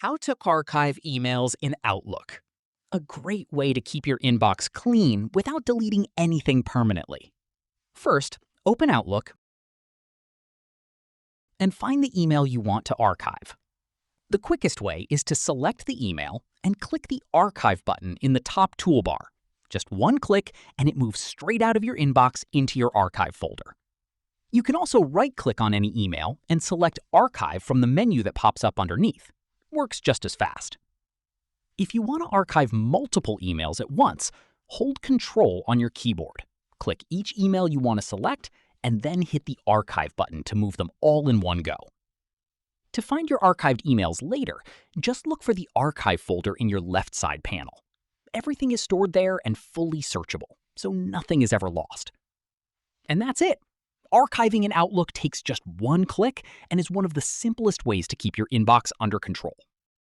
How to archive emails in Outlook. A great way to keep your inbox clean without deleting anything permanently. First, open Outlook and find the email you want to archive. The quickest way is to select the email and click the Archive button in the top toolbar. Just one click and it moves straight out of your inbox into your archive folder. You can also right-click on any email and select Archive from the menu that pops up underneath. Works just as fast. If you want to archive multiple emails at once, hold Control on your keyboard. Click each email you want to select, and then hit the Archive button to move them all in one go. To find your archived emails later, just look for the Archive folder in your left side panel. Everything is stored there and fully searchable, so nothing is ever lost. And that's it. Archiving in Outlook takes just one click and is one of the simplest ways to keep your inbox under control.